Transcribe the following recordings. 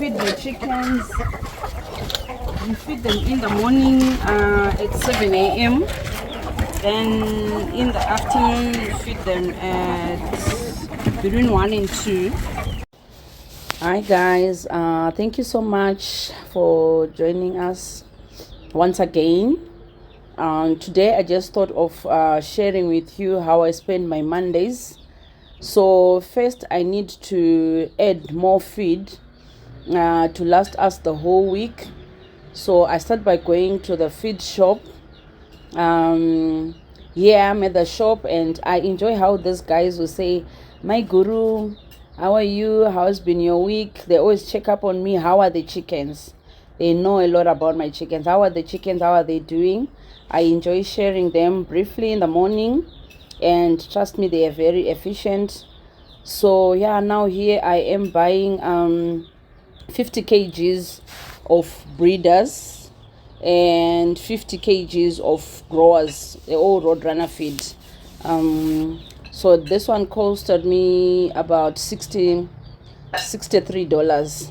feed the chickens. We feed them in the morning at 7 a.m. Then in the afternoon we feed them at between 1 and 2. Hi guys, thank you so much for joining us once again. Today I just thought of sharing with you how I spend my Mondays. So first I need to add more feed to last us the whole week. So I start by going to the feed shop. Yeah, I'm at the shop and I enjoy how these guys will say, "My guru, how are you? How's been your week?" They always check up on me. How are the chickens? They know a lot about my chickens. How are the chickens? How are they doing? I enjoy sharing them briefly in the morning, and trust me, they are very efficient. So yeah, now here I am buying 50 kgs of breeders and 50 kgs of growers. They're all roadrunner feed. So this one costed me about $63.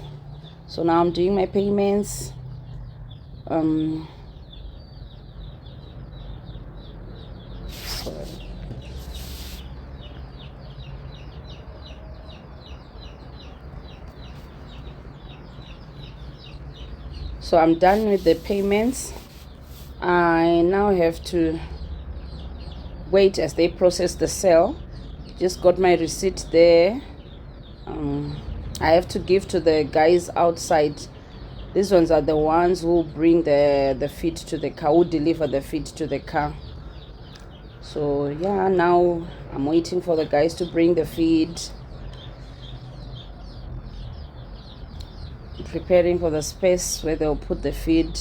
So now I'm doing my payments. Sorry. So I'm done with the payments. I now have to wait as they process the sale. Just got my receipt there. I have to give to the guys outside. These ones are the ones who bring the feed to the car, who deliver the feed to the car. So yeah, now I'm waiting for the guys to bring the feed. Preparing for the space where they'll put the feed.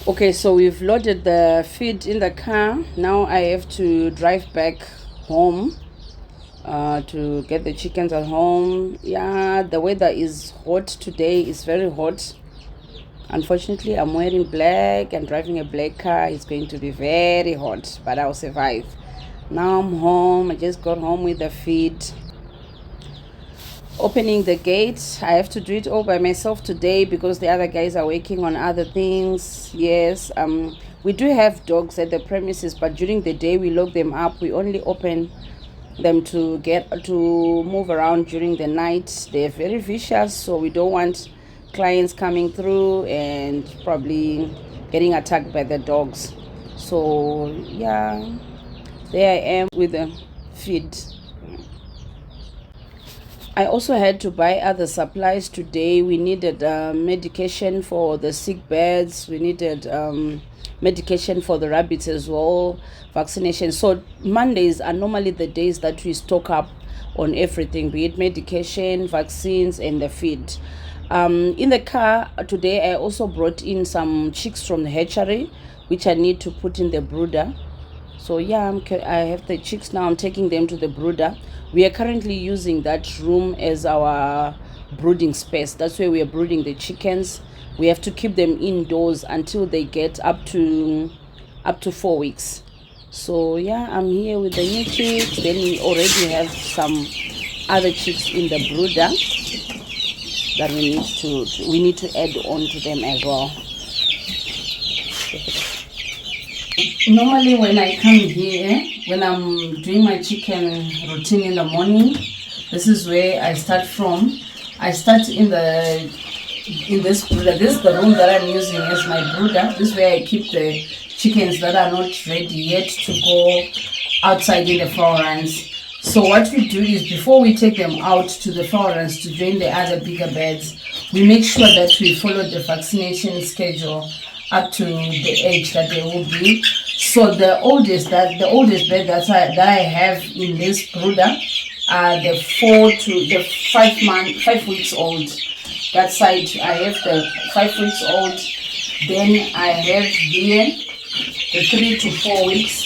Okay, so we've loaded the feed in the car. Now I have to drive back home to get the chickens at home. Yeah, the weather is hot today. It's very hot. Unfortunately, I'm wearing black and driving a black car. It's going to be very hot, but I'll survive. Now I'm home. I just got home with the feed. Opening the gate, I have to do it all by myself today because the other guys are working on other things. Yes, we do have dogs at the premises, but during the day we lock them up. We only open them to move around during the night. They're very vicious, so we don't want clients coming through and probably getting attacked by the dogs. So yeah, there I am with the feed. I also had to buy other supplies today. We needed medication for the sick birds. We needed medication for the rabbits as well, vaccination. So Mondays are normally the days that we stock up on everything, be it medication, vaccines, and the feed. In the car today, I also brought in some chicks from the hatchery, which I need to put in the brooder. So yeah, I have the chicks now. I'm taking them to the brooder. We are currently using that room as our brooding space. That's where we are brooding the chickens. We have to keep them indoors until they get up to 4 weeks. So yeah, I'm here with the new chicks. Then we already have some other chicks in the brooder that we need to add on to them as well. Normally when I come here, when I'm doing my chicken routine in the morning, this is where I start from. I start in this brooder. This is the room that I'm using as my brooder. This is where I keep the chickens that are not ready yet to go outside in the fowl runs. So what we do is before we take them out to the fowl runs to join the other bigger birds, we make sure that we follow the vaccination schedule up to the age that they will be. So the oldest bird that I have in this brooder are the 5 weeks old. That side I have the 5 weeks old. Then I have here the 3 to 4 weeks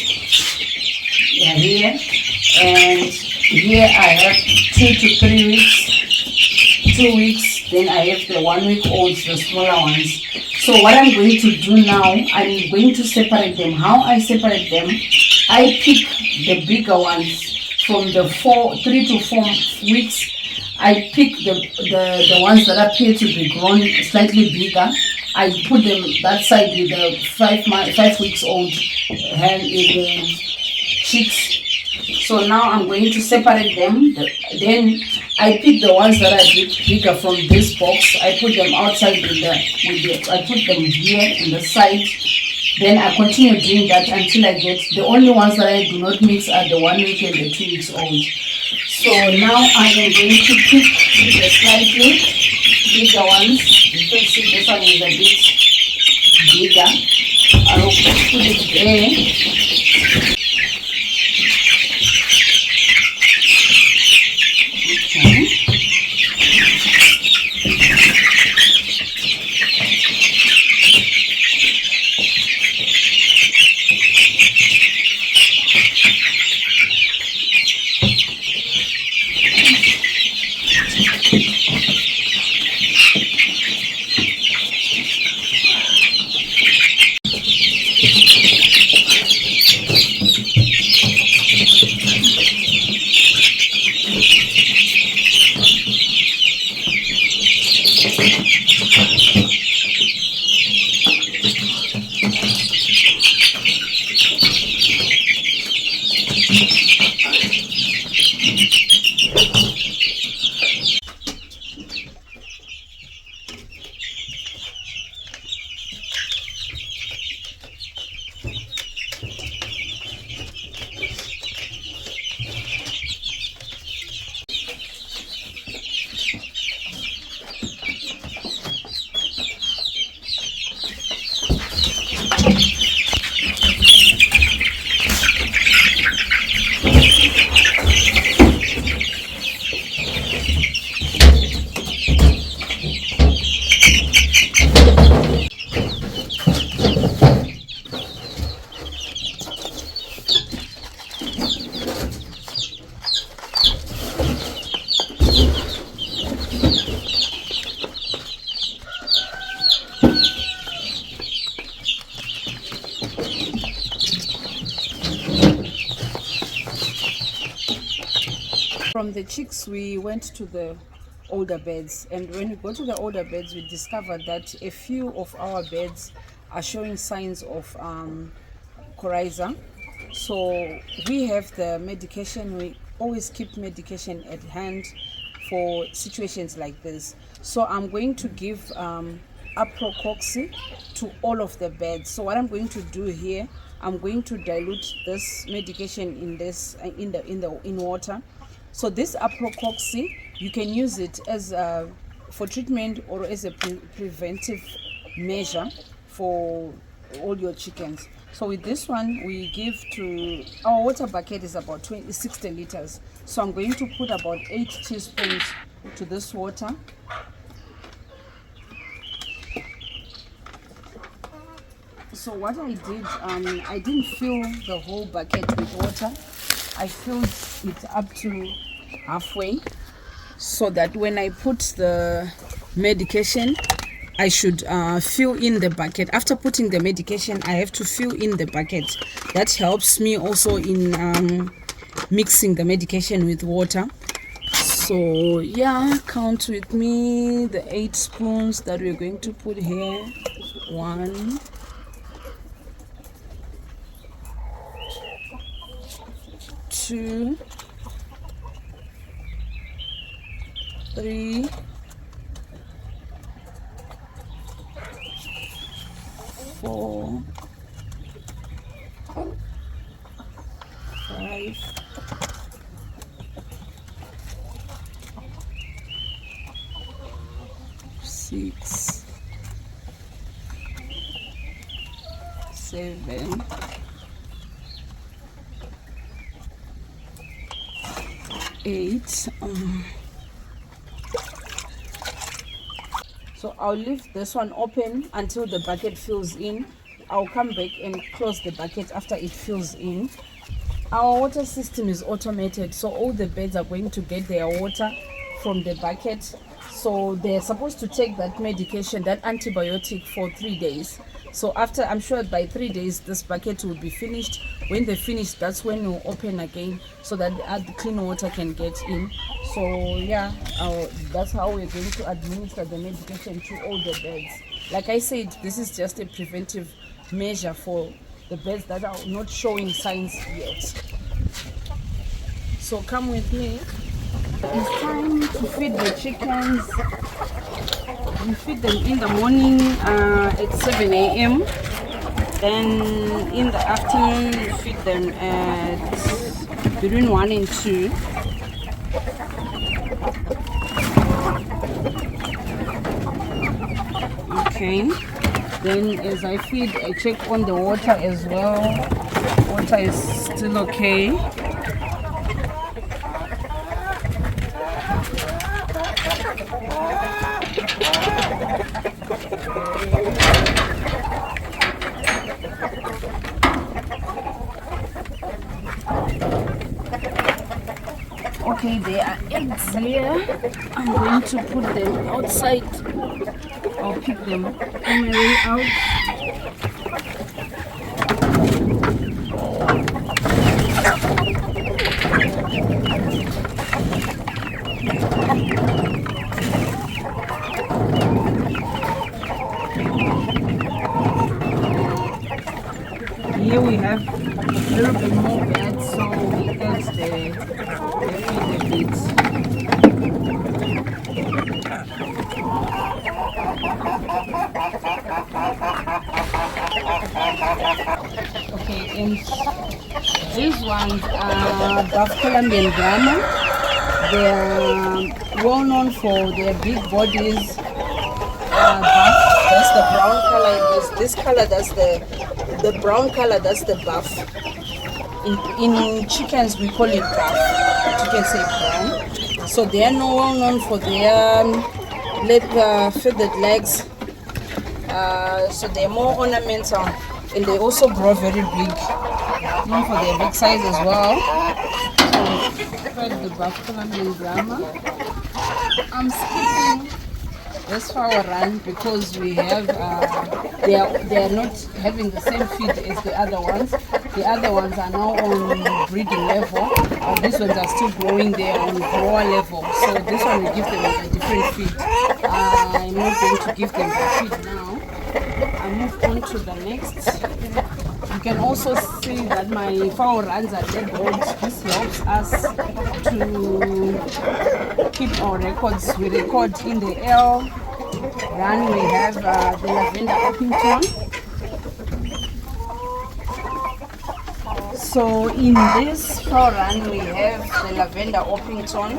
here, and here I have 2 to 3 weeks, 2 weeks. Then I have the 1 week olds, the smaller ones. So what I'm going to do now, I'm going to separate them. How I separate them, I pick the bigger ones from the 3 to 4 weeks. I pick the ones that appear to be grown slightly bigger. I put them that side with the 5 weeks old hen chicks. So now I'm going to separate them. Then I pick the ones that are bigger from this box. I put them outside I put them here in the side. Then I continue doing that until I get the only ones that I do not mix are the 1 week and the 2 weeks old. So now I am going to pick the slightly bigger ones. You can see this one is a bit bigger. I'll put it there. From the chicks, we went to the older beds, and when we go to the older beds, we discovered that a few of our beds are showing signs of coryza. So we have the medication. We always keep medication at hand for situations like this. So I'm going to give aprocoxy to all of the beds. So what I'm going to do here, I'm going to dilute this medication in water. So this aprocoxy, you can use it as for treatment or as a preventive measure for all your chickens. So with this one, we give to our water bucket is about 60 liters. So I'm going to put about 8 teaspoons to this water. So what I did, I didn't fill the whole bucket with water. I filled it up to halfway, so that when I put the medication, I should fill in the bucket. After putting the medication, I have to fill in the bucket. That helps me also in mixing the medication with water. So yeah, count with me the 8 spoons that we're going to put here. 1, 2, 3, 4, 5, 6, 7, 8. So I'll leave this one open until the bucket fills in. I'll come back and close the bucket after it fills in. Our water system is automated, so all the beds are going to get their water from the bucket. So they're supposed to take that medication, that antibiotic, for 3 days. So after, I'm sure by 3 days this bucket will be finished. When they finish, that's when we'll open again so that the clean water can get in. So yeah, that's how we're going to administer the medication to all the birds. Like I said, this is just a preventive measure for the birds that are not showing signs yet. So come with me. It's time to feed the chickens. We feed them in the morning at 7 a.m. Then in the afternoon we feed them at between 1 and 2. Okay. Then as I feed, I check on the water as well. Water is still okay. Okay, there are eggs here. I'm going to put them outside. I'll pick them on my way out. Here we have a little bit more beds, so we add the bits. Okay, and these ones are Buff Colombian Brahma. They are well known for their big bodies. Buff, that's the brown color. This color, that's the brown color, that's the buff. In chickens we call it buff. You can say brown. So they are well known for their feathered legs. So they're more ornamental, and they also grow very big. Known for their big size as well. So the Buff Colombian Brahma. I'm skipping this fowl run because we have they are not having the same feed as the other ones. The other ones are now on breeding level. These ones are still growing. They are on grower level. So this one we give them a different feed. I'm not going to give them the feed now. I move on to the next. You can also see that my fowl runs are dead boards. This helps us to keep our records. We record in the L run. We have the lavender Uppington. So in this fowl run we have the lavender Uppington,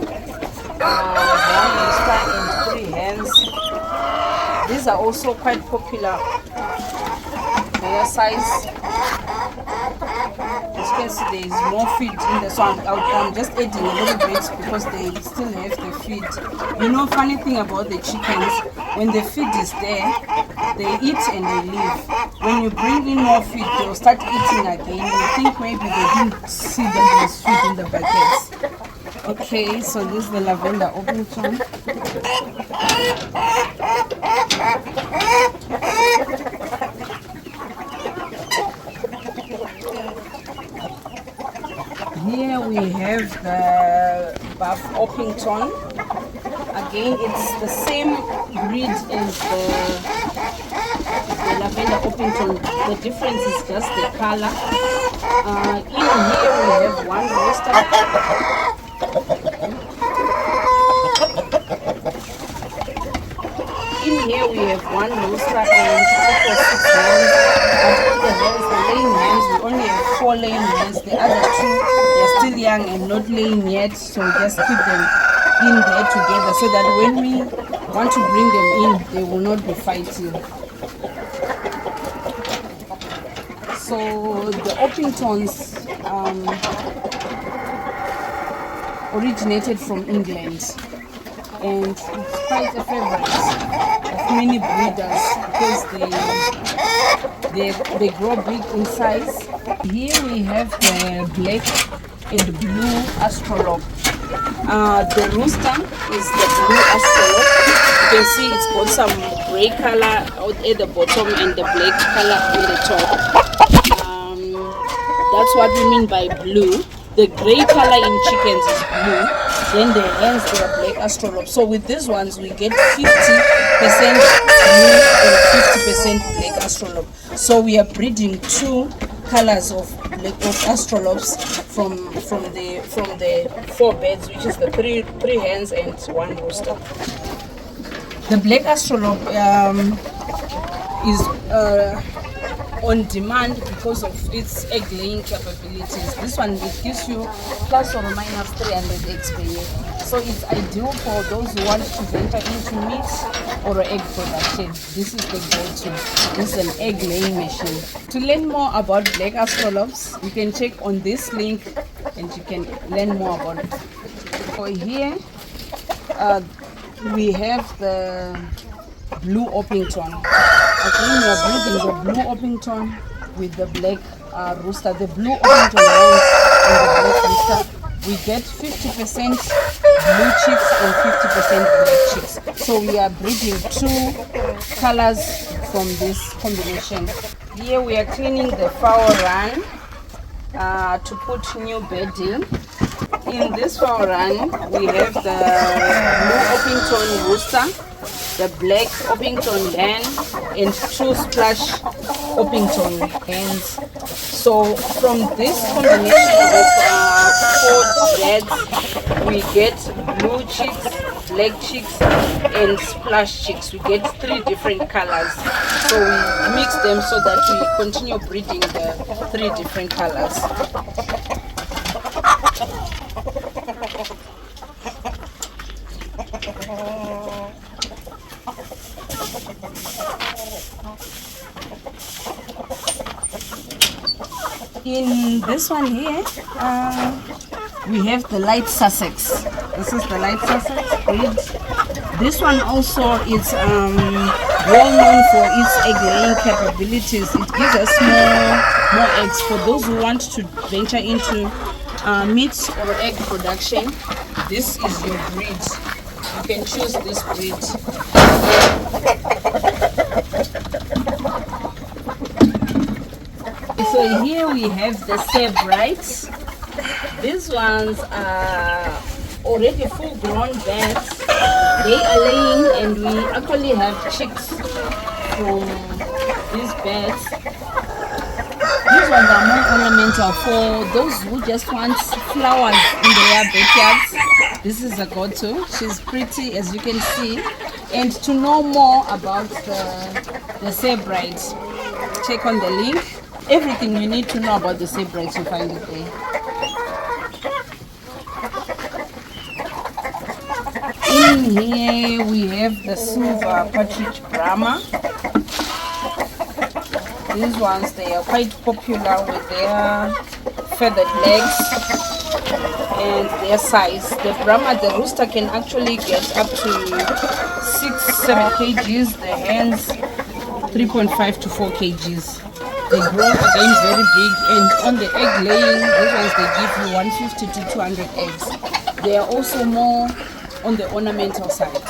brown rooster and 3 hens. These are also quite popular. Their size, as you can see, there is more feed in the so I'm just adding a little bit because they still have the feed. You know, funny thing about the chickens, when the feed is there, they eat and they leave. When you bring in more feed, they'll start eating again. You think maybe they didn't see that there's feed in the buckets. Okay, so this is the lavender Uppington. Here we have the Buff Uppington. Again, it's the same breed as the lavender Uppington. The difference is just the color. In here we have one rooster. In here we have one rooster and 6 hens. But all the hens, the laying hens, we only have 4 laying hens. The other 2, they're still young and not laying yet, so we just keep them in there together so that when we want to bring them in, they will not be fighting. So the Uppingtons originated from England, and it's quite a favorite of many breeders because they grow big in size. Here we have the black and blue astrolabe. The rooster is the blue astrolog. You can see it's got some gray color out at the bottom and the black color on the top. That's what we mean by blue. The gray color in chickens is blue. Then the hens, they are black astrolog. So with these ones, we get 50% blue and 50% black astrolog. So we are breeding two colors of astrolobes from the 4 beds, which is the three hens and 1 rooster. The black astrolobe is on demand because of its egg laying capabilities. This one, it gives you plus or minus 300 eggs per year. So it's ideal for those who want to venture into meat or egg production. This is the go-to. This is an egg laying machine. To learn more about black astrolobes, you can check on this link and you can learn more about it. For here, we have the blue Orpington. Again, we are breeding the blue Orpington with the black rooster. The blue Orpington hens and the black rooster, we get 50% blue chicks and 50% black chicks. So we are breeding 2 colors from this combination. Here we are cleaning the fowl run to put new bedding. In this fowl run, we have the blue Orpington rooster, the black Orpington hen, and 2 splash Orpington hens. So from this combination of 4 beds, we get blue chicks, black chicks, and splash chicks. We get 3 different colors. So we mix them so that we continue breeding the 3 different colors. In this one here, we have the light Sussex. This is the light Sussex breed. This one also is well known for its egg laying capabilities. It gives us more eggs. For those who want to venture into meat or egg production, this is your breed. You can choose this breed. So here we have the Sebrites. These ones are already full-grown birds. They are laying, and we actually have chicks from these birds. These ones are more ornamental for those who just want flowers in their backyards. This is a go-to. She's pretty, as you can see. And to know more about the Sebrites, check on the link. Everything you need to know about the Sebrites, you find it there. In here we have the silver partridge Brahma. These ones, they are quite popular with their feathered legs and their size. The Brahma, the rooster, can actually get up to 6-7 kgs. The hens 3.5 to 4 kgs. They grow again very big, and on the egg laying, those ones, they give you 150 to 200 eggs. They are also more on the ornamental side.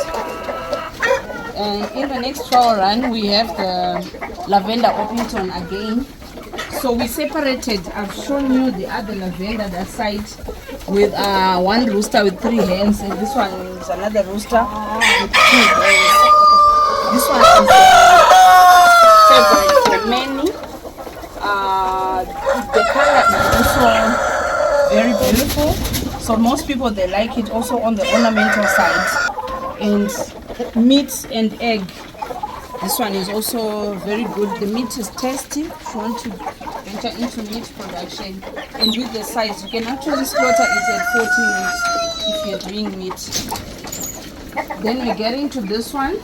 And in the next flower run, we have the lavender Orpington again. So we separated. I've shown you the other lavender, that side, with 1 rooster with 3 hens, and this one is another rooster with 2 hens. This one is favorite for many. The color is also very beautiful, so most people, they like it also on the ornamental side. And meat and egg, this one is also very good. The meat is tasty if you want to venture into meat production. And with the size, you can actually slaughter it at 14 weeks if you're doing meat. Then we get into this one.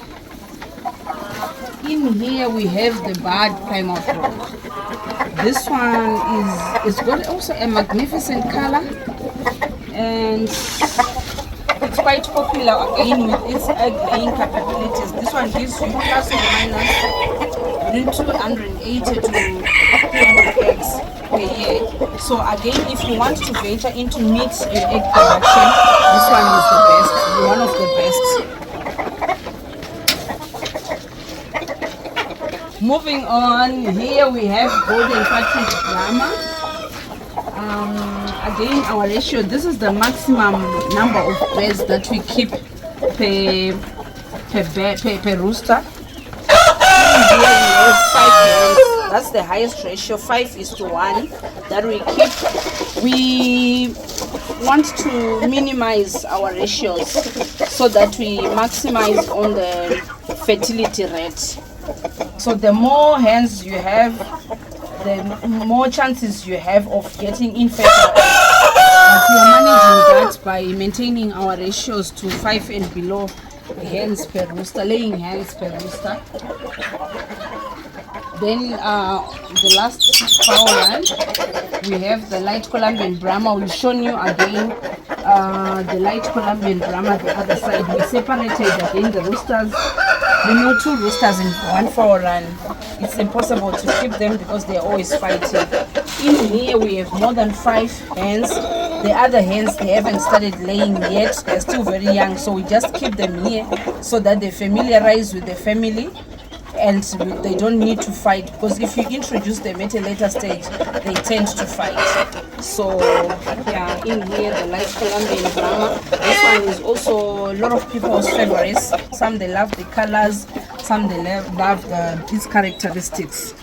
In here we have the Bard Primal Frog. This one is got also a magnificent color, and it's quite popular again with its egg laying capabilities. This one gives you plus or minus 280 to 300 eggs. eggs per year. So again, if you want to venture into meat and egg production, this one is the best, one of the best. Moving on, here we have golden partridge Brahma. Again, our ratio, this is the maximum number of birds that we keep per rooster. Here we have 5 hens. That's the highest ratio, 5:1 that we keep. We want to minimize our ratios so that we maximize on the fertility rate. So the more hens you have, the more chances you have of getting infertile eggs. But we are managing that by maintaining our ratios to 5 and below hens per rooster, laying hens per rooster. Then the last fowl run, we have the light Colombian Brahma. We've shown you again the light Colombian Brahma, the other side. We separated again the roosters. You know, 2 roosters in one fowl run, it's impossible to keep them because they're always fighting. In here we have more than 5 hens. The other hens, they haven't started laying yet. They're still very young, so we just keep them here so that they familiarize with the family and they don't need to fight, because if you introduce them at a later stage, they tend to fight. So yeah, in here the light Colombian Brahma. This one is also a lot of people's favorites. Some they love the colors, some they love its characteristics.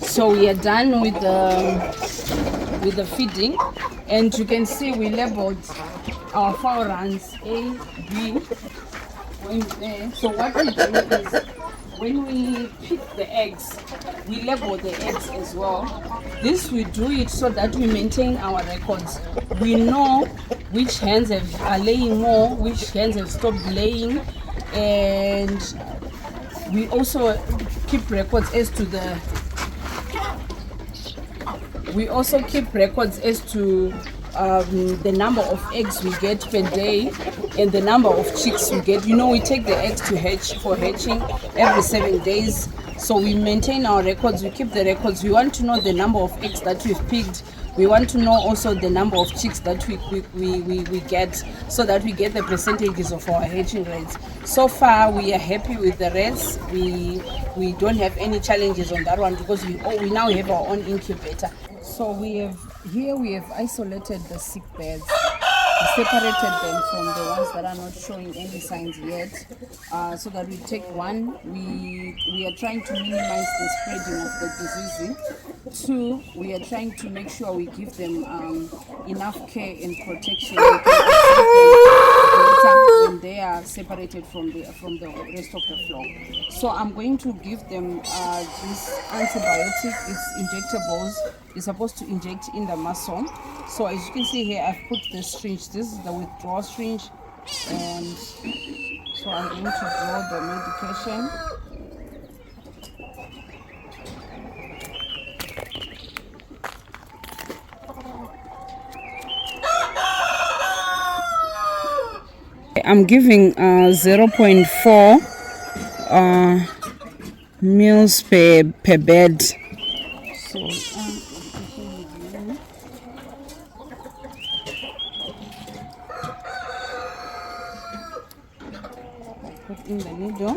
So we are done with the feeding, and you can see we labeled our fowl runs A, B. So what we do is, when we pick the eggs, we label the eggs as well. This we do it so that we maintain our records. We know which hens are laying more, which hens have stopped laying, and we also keep records as to the number of eggs we get per day and the number of chicks we get. You know, we take the eggs to hatch for hatching every 7 days. So we maintain our records, we keep the records. We want to know the number of eggs that we've picked. We want to know also the number of chicks that we get, so that we get the percentages of our hatching rates. So far we are happy with the rates. We don't have any challenges on that one because we now have our own incubator. So we have isolated the sick birds. We separated them from the ones that are not showing any signs yet, so that we take one. We are trying to minimize the spreading of the disease. 2, we are trying to make sure we give them enough care and protection. We can when they are separated from the rest of the flock. So I'm going to give them this antibiotic. It's injectables. It's supposed to inject in the muscle. So as you can see here, I've put the syringe. This is the withdrawal syringe, and so I'm going to draw the medication. I'm giving 0.4 mils per bed. So put in the needle.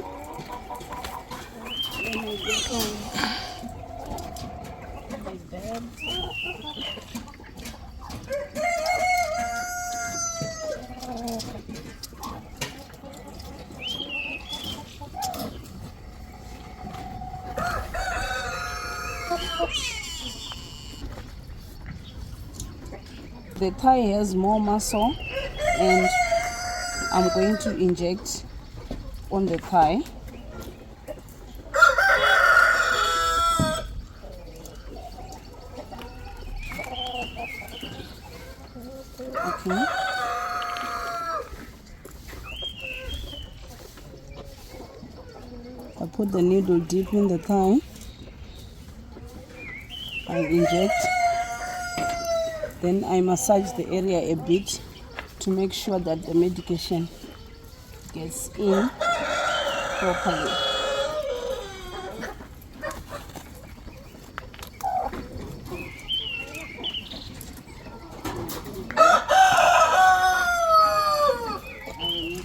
The thigh has more muscle, and I'm going to inject on the thigh. Okay. I put the needle deep in the thigh. I inject. Then I massage the area a bit to make sure that the medication gets in properly.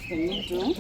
The middle.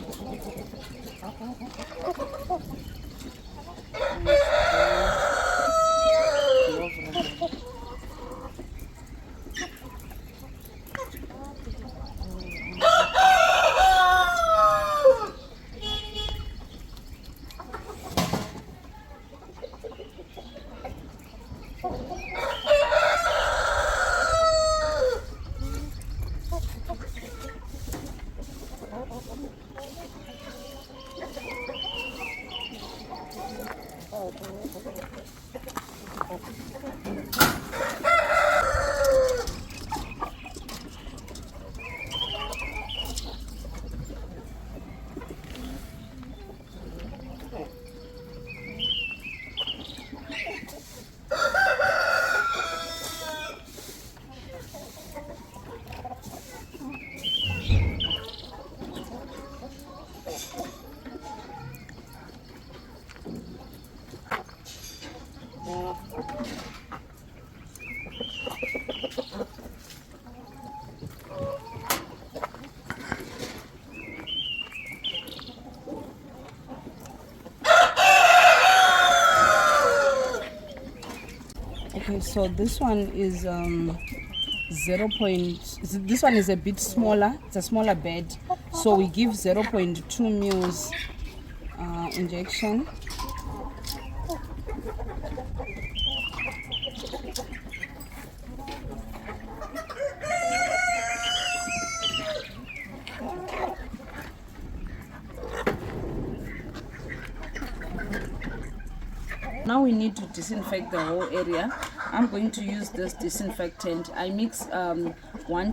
Okay, so this one is 0. This one is a bit smaller. It's a smaller bed, so we give 0.2 mils injection. Now we need to disinfect the whole area. I'm going to use this disinfectant. I mix 1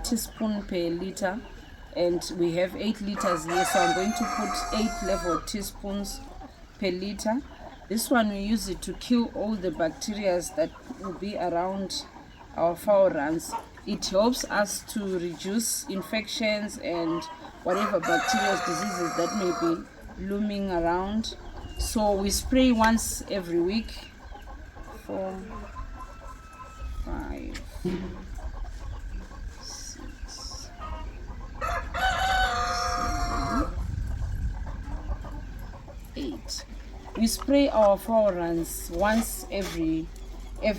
teaspoon per liter, and we have 8 liters here, so I'm going to put 8 level teaspoons per liter. This one we use it to kill all the bacteria that will be around our fowl runs. It helps us to reduce infections and whatever bacteria diseases that may be looming around. So we spray once every week. 4, 5, 6, 7, 8. We spray our fowl runs once every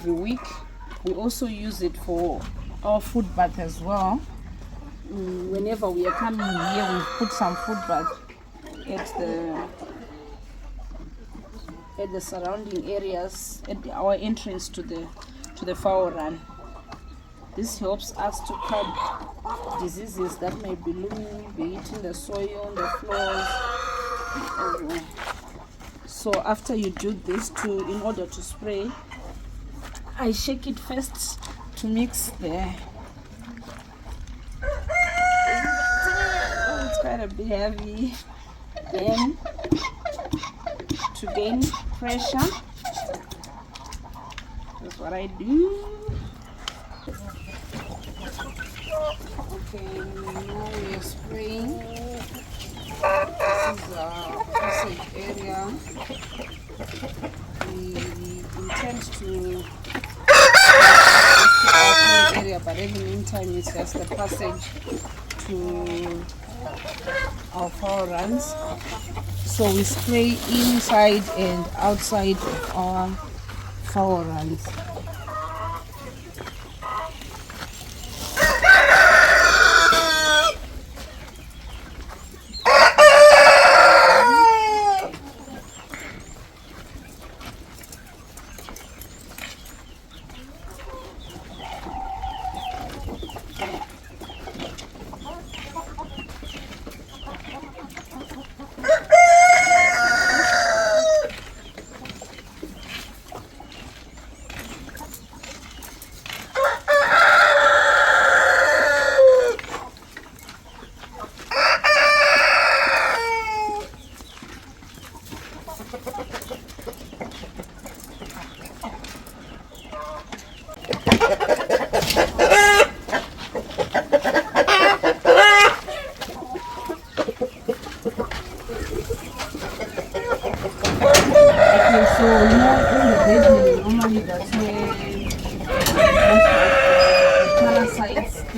week. We also use it for our food bath as well. Whenever we are coming here, we put some food bath at the surrounding areas, at our entrance to the fowl run. This helps us to curb diseases that may be looming, be it in the soil, the floors, everywhere. So after you do this, in order to spray, I shake it first to mix the. Oh, it's quite a bit heavy. Then to gain pressure, that's what I do. Okay, now we are spraying. This is our passage area. We intend to our area, but in the meantime it's just the passage to our fowl runs. So we spray inside and outside of our fowl runs.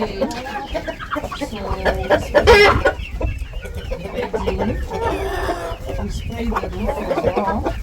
Okay. So we spray the roof as well.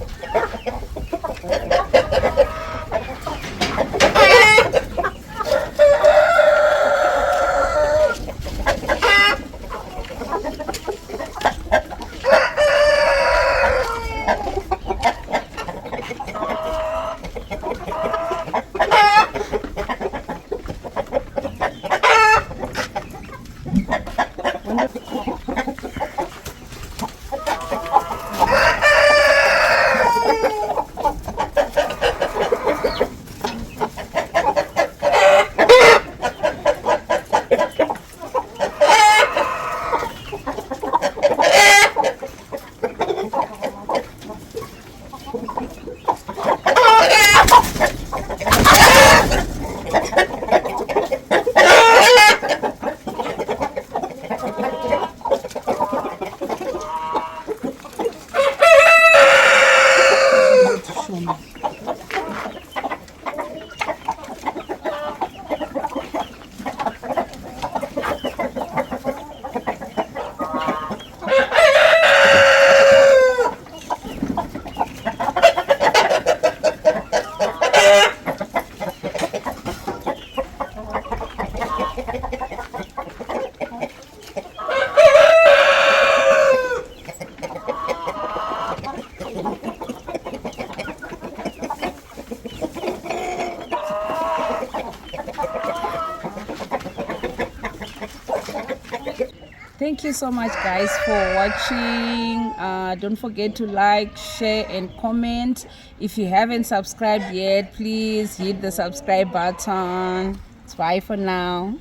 Thank you so much, guys, for watching. Don't forget to like, share and comment. If you haven't subscribed yet, please hit the subscribe button. Bye for now.